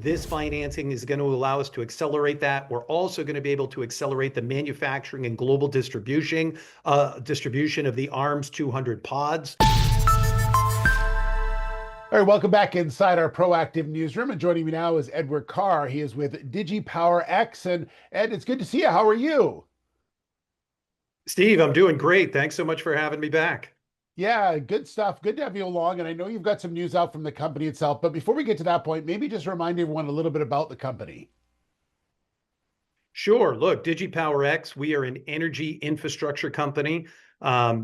This financing is going to allow us to accelerate that. We're also going to be able to accelerate the manufacturing and global distribution of the ARMS 200 pods. All right, welcome back inside our proactive newsroom. And joining me now is Edward Karr. He is with Digi Power X. And Ed, it's good to see you. How are you? Steve, I'm doing great. Thanks so much for having me back. Yeah, good stuff. Good to have you along. And I know you've got some news out from the company itself. But before we get to that point, maybe just remind everyone a little bit about the company. Sure. Look, DigiPower X, we are an energy infrastructure company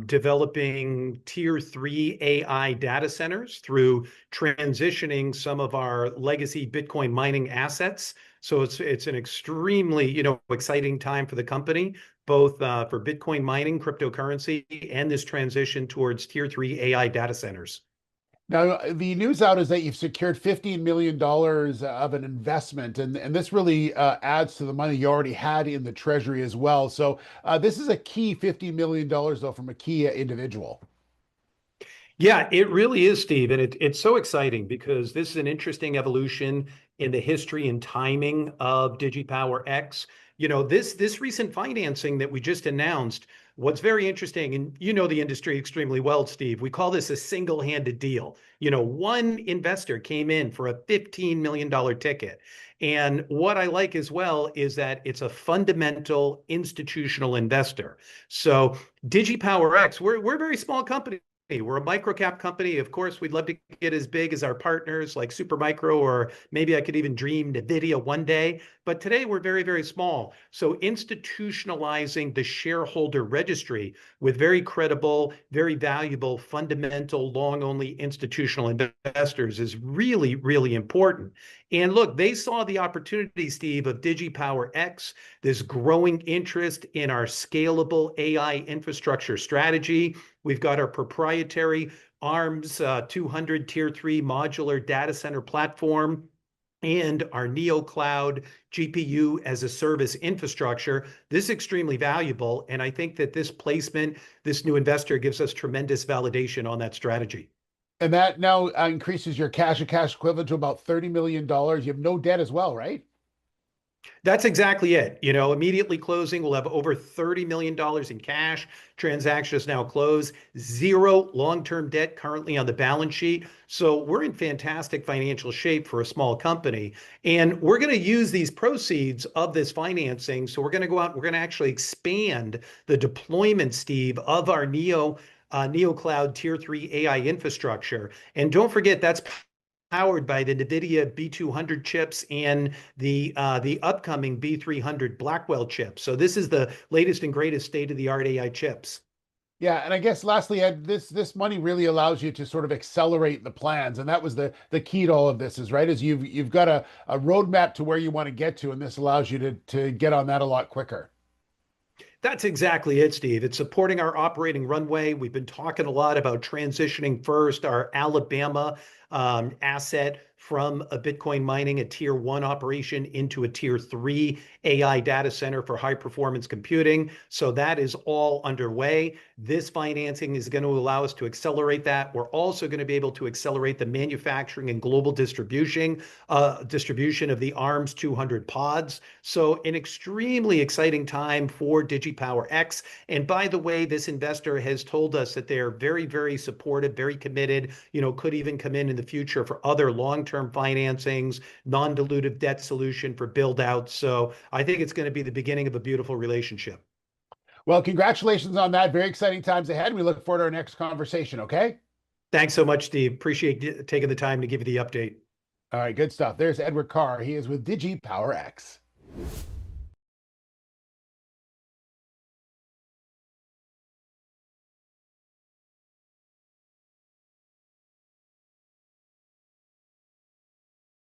developing tier 3 AI data centers through transitioning some of our legacy Bitcoin mining assets. So it's an extremely, exciting time for the company, both for Bitcoin mining, cryptocurrency, and this transition towards tier 3 AI data centers. Now, the news out is that you've secured $15 million of an investment, and this really adds to the money you already had in the treasury as well. So this is a key $15 million, though, from a key individual. Yeah, it really is, Steve. And it's so exciting because this is an interesting evolution in the history and timing of DigiPower X. This recent financing that we just announced, what's very interesting, and you know the industry extremely well, Steve, we call this a single-handed deal. One investor came in for a $15 million ticket. And what I like as well is that it's a fundamental institutional investor. So DigiPower X, we're a very small company. We're a microcap company. Of course, we'd love to get as big as our partners like Supermicro, or maybe I could even dream NVIDIA one day. But today we're very, very small. So institutionalizing the shareholder registry with very credible, very valuable, fundamental, long-only institutional investors is really, really important. And look, they saw the opportunity, Steve, of DigiPower X, this growing interest in our scalable AI infrastructure strategy. We've got our proprietary ARMS 200 Tier 3 modular data center platform and our NeoCloud GPU as a service infrastructure. This is extremely valuable. And I think that this placement, this new investor gives us tremendous validation on that strategy. And that now increases your cash and cash equivalent to about $30 million. You have no debt as well, right? That's exactly it. Immediately closing, we'll have over $30 million in cash. Transaction is now closed. Zero long-term debt currently on the balance sheet. So we're in fantastic financial shape for a small company. And we're going to use these proceeds of this financing. So we're going to go out, we're going to actually expand the deployment, Steve, of our NeoCloud Tier 3 AI infrastructure. And don't forget, that's powered by the NVIDIA B200 chips and the upcoming B300 Blackwell chips. So this is the latest and greatest state-of-the-art AI chips. Yeah, and I guess lastly, Ed, this money really allows you to sort of accelerate the plans, and that was the key to all of this, is right, is you've got a roadmap to where you want to get to, and this allows you to get on that a lot quicker. That's exactly it, Steve. It's supporting our operating runway. We've been talking a lot about transitioning first our Alabama asset from a Bitcoin mining, a tier 1 operation, into a tier 3 AI data center for high performance computing. So that is all underway. This financing is going to allow us to accelerate that. We're also going to be able to accelerate the manufacturing and global distribution of the ARMS 200 pods. So an extremely exciting time for DigiPower X. And by the way, this investor has told us that they're very, very supportive, very committed, could even come in the future for other long-term financings, non-dilutive debt solution for build outs. So I think it's going to be the beginning of a beautiful relationship. Well, congratulations on that. Very exciting times ahead. We look forward to our next conversation, okay? Thanks so much, Steve. Appreciate taking the time to give you the update. All right, good stuff. There's Edward Karr. He is with Digi Power X.